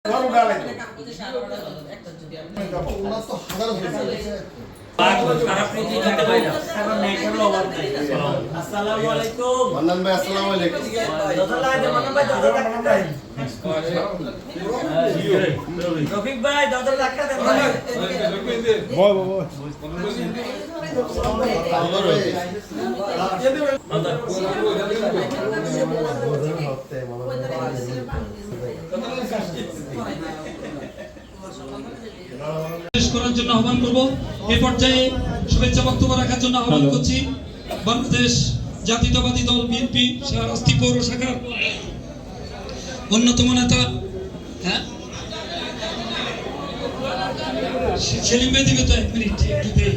রফিক ভাই 10 লাখ টাকা দেন ভাই বয় বয় করার জন্য আহ্বান করব। এই পর্যায়ে শুভেচ্ছা বক্তব্য রাখার জন্য আহ্বান করছি বাংলাদেশ জাতীয়তাবাদী দল বিএনপি শাহরাস্তি পৌর শাখার অন্যতম নেতা সেলিম ভাই দিবে তো 1 মিনিট একটু দেই।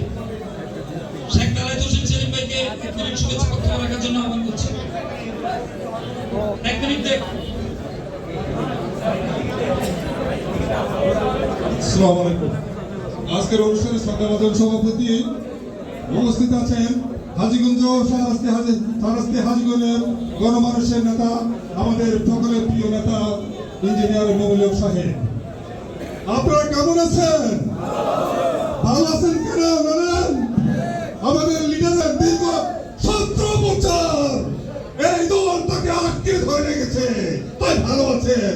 শেখ দালায়েত হোসেন সেলিম ভাইকে 1 মিনিট শুভেচ্ছা বক্তব্য রাখার জন্য আহ্বান করছি। 1 মিনিট দেখ। আসসালামু আলাইকুম। আজকের অনুষ্ঠানে শ্রদ্ধাভাজন সভাপতি উপস্থিত আছেন হাজীগঞ্জ শাহরাস্তি হাজীগঞ্জের গণমানুষের নেতা, আমাদের সকলের প্রিয় নেতা ইঞ্জিনিয়ার মমিনুল হক সাহেব। আপনারা কেমন আছেন? ভালো আছেন কেন জানেন? আমাদের লিডারের দীর্ঘ 17 বছর এই দল তাকে আটকে ধরে রেখেছে, তাই ভালো আছেন।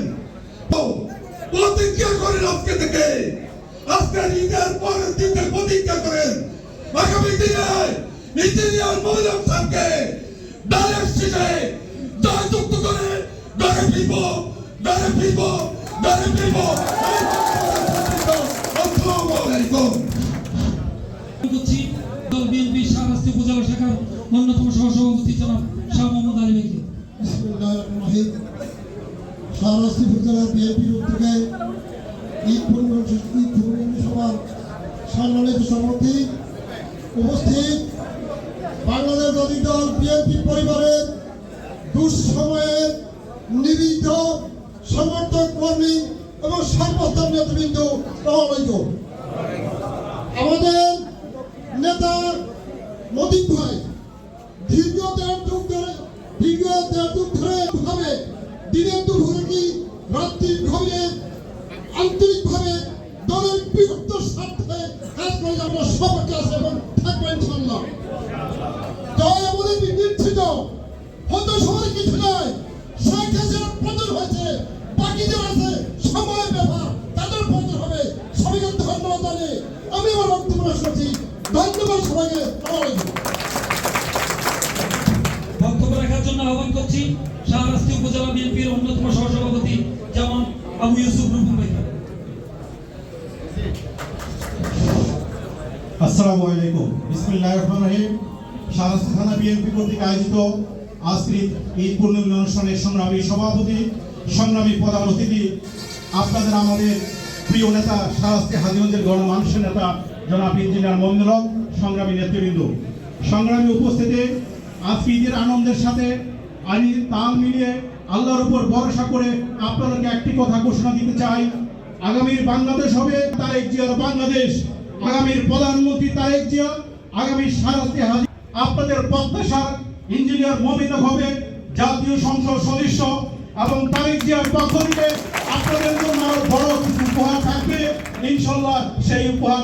প্রতিজ্ঞা করেন আজকে থেকে, আজকে ঈদের পরের দিন প্রতিজ্ঞা করেন আগামী দিনে ইঞ্জিনিয়ার মমিনুল হক সাহেবকে ডাইরেক্ট সিটে জয়যুক্ত করে গড়ে ফিরব। আসসালামু আলাইকুম। দল বিএনপি শাহরাস্তি উপজেলা শাখার অন্যতম সহসভাপতি জনাব শাহ মোহাম্মদ আলী ভাইকে। শাহরাস্তি উপজেলা বিএনপির উদ্যোগে ঈদ সভার সম্মানিত সভাপতি উপস্থিত বাংলাদেশ জাতীয় দল বিএনপি পরিবারের দুঃসময়ের নিবিদ্ধ সমর্থক কর্মী এবং সর্বস্তর নেতৃবৃন্দ, আমাদের নেতা মতিক ভাই দীর্ঘ দেড় যুগ ধরে ভাবে দিনের দুপুরে কি রাত্রি ঘরে আন্তরিকভাবে দলের বৃহত্তর স্বার্থে কাজ করে আমরা সবাইকে আছে এবং থাকবো ইনশাআল্লাহ। জয় আমাদের নিশ্চিত হয়তো সবার কিছু নয়, শেখ হাসিনার পতন হয়েছে, বাকি যারা আছে সময়ের ব্যাপার, তাদের পতন হবে। সবাইকে ধন্যবাদ জানিয়ে আমি আমার বক্তব্য শেষ করছি। ধন্যবাদ সবাইকে। বক্তব্য রাখার জন্য আহ্বান করছি শাহরাস্তি উপজেলা বিএনপির অন্যতম সহসভাপতি যেমন আবু ইউসুফ রুফুল ভাই। আসসালামু আলাইকুম। বিসমিল্লাহির রহমানির রহিম। শাহরাস্তি থানা বিএনপি কর্তৃক আয়োজিত আজকের ঈদ পূর্ণিমা অনুষ্ঠানের সংগ্রামী সভাপতি, সংগ্রামী প্রধান অতিথি, আপনাদের আমাদের প্রিয় নেতা শাহরাস্তি হাজীগঞ্জের গণমানুষের নেতা জনাব ইঞ্জিনিয়ার মমিনুল হক, সংগ্রামী নেতৃবৃন্দ, সংগ্রামী উপস্থিতি, আজকে ঈদের আনন্দের সাথে আমি তাল মিলিয়ে আল্লাহর উপর ভরসা করে আপনাদেরকে একটি কথা ঘোষণা দিতে চাই। আগামীর বাংলাদেশ হবে তারেক জিয়ার বাংলাদেশ, আগামীর প্রধানমন্ত্রী তারেক জিয়া, আগামী শাহরাস্তি হাজী। আপনাদের প্রত্যাশা ইঞ্জিনিয়ার মমিনুল হবে জাতীয় সংসদ সদস্য এবং তারেক জিয়ার পক্ষ থেকে আপনাদের জন্য বড় কিছু উপহার থাকবে ইনশাআল্লাহ। সেই উপহার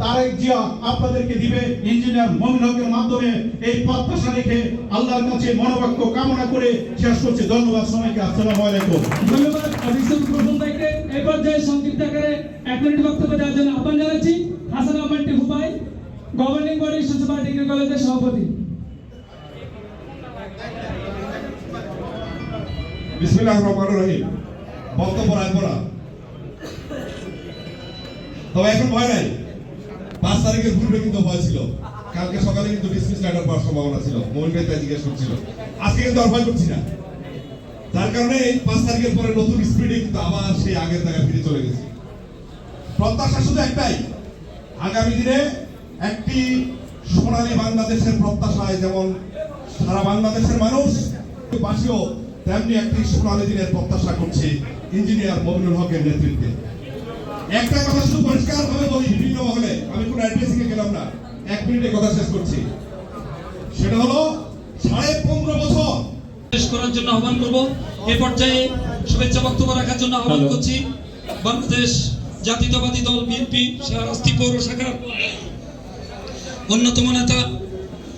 তারেক জিয়া আপনাদেরকে দিবে ইঞ্জিনিয়ার মমিনুল হকের মাধ্যমে। এই প্রত্যাশা রেখে আল্লাহর কাছে মনোবাক্য কামনা করে শেষ করছি। ধন্যবাদ সবাইকে। আসসালামু আলাইকুম। ধন্যবাদ অভিষেক প্রথম থেকে এই পর্যায়ে সংক্ষিপ্ত আকারে 1 মিনিট বক্তব্য দেওয়ার জন্য আহ্বান জানাচ্ছি হাসান আহমেদ টিপু ভাই, গভর্নিং বডি সুসভা ডিগ্রি কলেজের সভাপতি। বিসমিল্লাহির রহমানির রহিম। বক্তব্য রাখবো না, তবে এখন ভয় নাই। 5 তারিখের পূর্বে কিন্তু ভয় ছিল, কালকে সকালে কিন্তু ডিসমিস লেটার পাওয়ার সম্ভাবনা ছিল, মমিন ভাই তাই জিজ্ঞেস করছিল। আজকে কিন্তু আর ভয় করছি না, যার কারণে 5 তারিখের পরে নতুন স্পিডে কিন্তু আবার সেই আগের জায়গায় ফিরে চলে গেছি। প্রত্যাশা শুধু একটাই, আগামী দিনে একটি সোনালী বাংলাদেশের প্রত্যাশায় যেমন সারা বাংলাদেশের মানুষ বাসীও তেমনি একটি সোনালী দিনের প্রত্যাশা করছে ইঞ্জিনিয়ার মমিনুল হকের নেতৃত্বে। একটা কথা শুধু পরিষ্কার ভাবে বলি, বিভিন্ন মহলে, আমি কোনো অ্যাড্রেসিং এ গেলাম না, 1 মিনিটে কথা শেষ করছি। সেটা হলো 15.5 বছর শেষ করার জন্য আহ্বান করব। এই পর্যায়ে শুভেচ্ছা বক্তব্য রাখার জন্য আহ্বান করছি বাংলাদেশ জাতীয়তাবাদী দল বিএনপি শাহরাস্তি পৌর শাখার অন্যতম নেতা,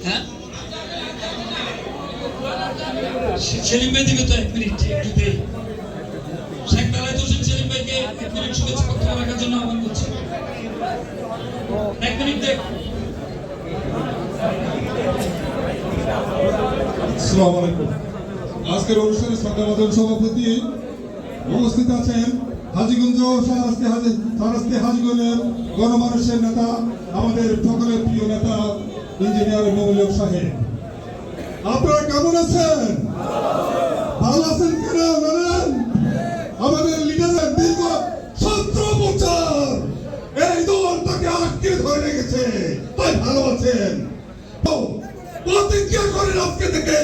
হ্যাঁ সেলিম ভাই দিবে তো 1 মিনিট একটু দেই। শেখ বেলায়েত হোসেন সেলিম ভাইকে 1 মিনিট শুভেচ্ছা বক্তব্য রাখার জন্য আহ্বান করছি। 1 মিনিট দেখ। আসসালামু আলাইকুম। আজকের অনুষ্ঠানে শ্রদ্ধাভাজন সভাপতি উপস্থিত আছেন হাজীগঞ্জ শাহরাস্তি হাজীগঞ্জের গণমানুষের নেতা, আমাদের সকলের প্রিয় নেতা ইঞ্জিনিয়ার মমিনুল হক সাহেব। আপনারা কেমন আছেন? ভালো আছেন কেন জানেন? আমাদের লিডারের দীর্ঘ 17 বছর এই দল তাকে আটকে ধরে রেখেছে, তাই ভালো আছেন। প্রতিজ্ঞা করেন আজকে থেকে,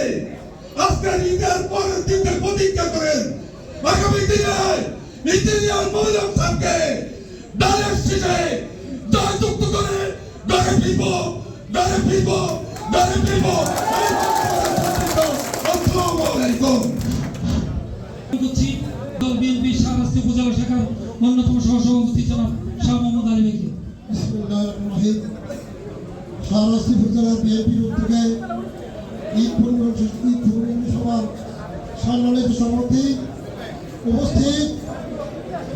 আজকের ঈদের পরের দিন থেকে প্রতিজ্ঞা করেন আগামী দিনে ইঞ্জিনিয়ার মমিনুল হক সাহেবকে ডাইরেক্ট সিটে জয়যুক্ত করে গড়ে ফিরব। আসসালামু আলাইকুম। করছি দল বিএনপি শাহরাস্তি উপজেলা শাখার অন্যতম সহসভাপতি জনাব শাহ মোহাম্মদ আলী ভাইকে। বিসমিল্লাহির রহমানির রহিম। শাহরাস্তি উপজেলা বিএনপির উদ্যোগে ঈদ পূর্ণ সভার সম্মানিত সভাপতি উপস্থিত,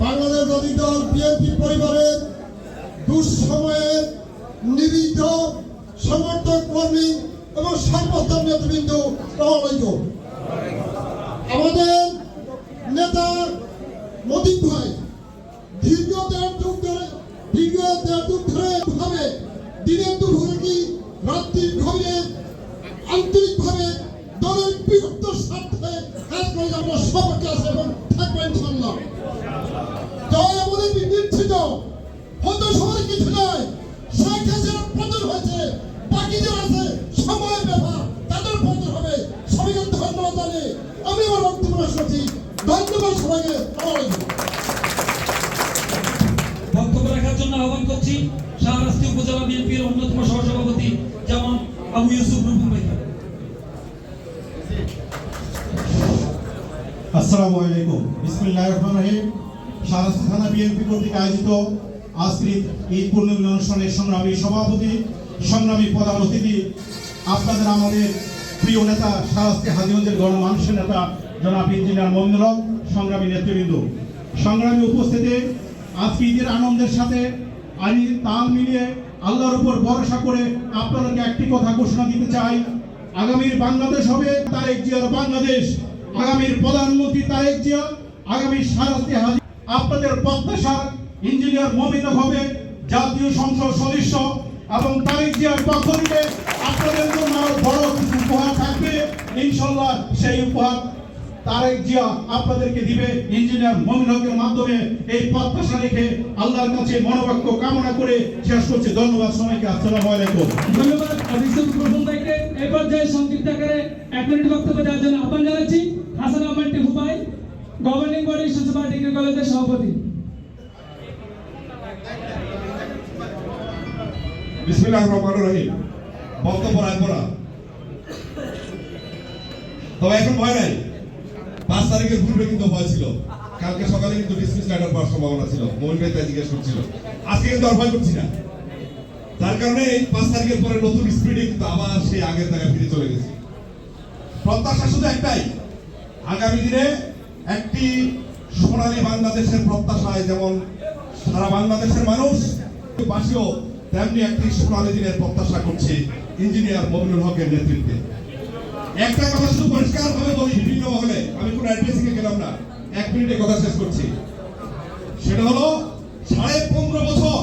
বাংলাদেশ জাতীয় দল বিএনপি পরিবারের দুঃসময়ের নিবিদ্ধ সমর্থক কর্মী এবং সর্বস্তর নেতৃবৃন্দ, আসসালামু আলাইকুম। আমাদের নেতা মতিন ভাই দীর্ঘ দেড় যুগ ধরে ভাবে দিনের দুপুরে কি রাত্রির ঘরে আন্তরিকভাবে দলের বৃহত্তর স্বার্থে কাজ করে আমরা সবাইকে আছে এবং থাকবো ইনশাআল্লাহ। জয় আমাদের নিশ্চিত হয়তো সবার কিছু নয়, শেখ হাসিনার পতন হয়েছে, বাকি যারা আছে সময়ের ব্যাপার, তাদের পতন হবে। সবাইকে ধন্যবাদ জানিয়ে আমি আমার বক্তব্য শেষ করছি। ধন্যবাদ সবাইকে। বক্তব্য রাখার জন্য আহ্বান করছি শাহরাস্তি উপজেলা বিএনপির অন্যতম সহসভাপতি যেমন আবু ইউসুফ রুফুল ভাই। আসসালামু আলাইকুম। বিসমিল্লাহির রহমানির রহিম। শাহরাস্তি থানা বিএনপি কর্তৃক আয়োজিত আজকের ঈদ পূর্ণ অনুষ্ঠানের সংগ্রামী সভাপতি, সংগ্রামী প্রধান অতিথি, আপনাদের আমাদের প্রিয় নেতা শাহরাস্তি হাজীগঞ্জের গণমানুষের নেতা জনাব ইঞ্জিনিয়ার মমিনুল হক, সংগ্রামী নেতৃবৃন্দ, সংগ্রামী উপস্থিতি, আজকে ঈদের আনন্দের সাথে আমি তাল মিলিয়ে আল্লাহর উপর ভরসা করে আপনাদেরকে একটি কথা ঘোষণা দিতে চাই। আগামীর বাংলাদেশ হবে তারেক জিয়ার বাংলাদেশ, আগামীর প্রধানমন্ত্রী তারেক জিয়া, আগামী শাহরাস্তি হাজী। আপনাদের প্রত্যাশা ইঞ্জিনিয়ার মমিনুল হক হবে জাতীয় সংসদ সদস্য এবং তারেক জিয়ার পক্ষ থেকে আপনাদের জন্য আরো বড় কিছু উপহার থাকবে ইনশাআল্লাহ। সেই উপহার তারেক জিয়া আপনাদেরকে দিবে ইঞ্জিনিয়ার মমিনুল হকের মাধ্যমে। এই প্রত্যাশা রেখে আল্লাহর কাছে মনোবাক্য কামনা করে শেষ করছি। ধন্যবাদ সবাইকে। আসসালামু আলাইকুম। ধন্যবাদ অভিষেক প্রথম ভাইকে। এই পর্যায়ে সংক্ষিপ্ত আকারে 1 মিনিট বক্তব্য দেওয়ার জন্য আহ্বান জানাচ্ছি হাসান আহমেদ টিপু ভাই, গভর্নিং বডি সুসভা ডিগ্রি কলেজের সভাপতি। বিসমিল্লাহির রহমানির রহিম। বক্তব্য রাখবো না, তবে এখন ভয় নাই। 5 তারিখের পূর্বে কিন্তু ভয় ছিল, কালকে সকালে কিন্তু ডিসমিস লেটার পাওয়ার সম্ভাবনা ছিল। মোহন ভাই তাই জিজ্ঞেস করছিল, আজকে কিন্তু আর ভয় করছি না। তার কারণে এই 5 তারিখের পরে নতুন স্পিডে কিন্তু আবার সেই আগের জায়গায় ফিরে চলে গেছি। প্রত্যাশা শুধু একটাই, আগামী দিনে একটি সোনালী বাংলাদেশের প্রত্যাশায় যেমন সারা বাংলাদেশের মানুষ বাসীও তেমনি একটি সোনালী দিনের প্রত্যাশা করছে ইঞ্জিনিয়ার মমিনুল হকের নেতৃত্বে। একটা কথা শুধু পরিষ্কার ভাবে বলি বিভিন্ন মহলে, আমি কোনো অ্যাড্রেসিং এ গেলাম না, 1 মিনিটে কথা শেষ করছি। সেটা হলো 15.5 বছর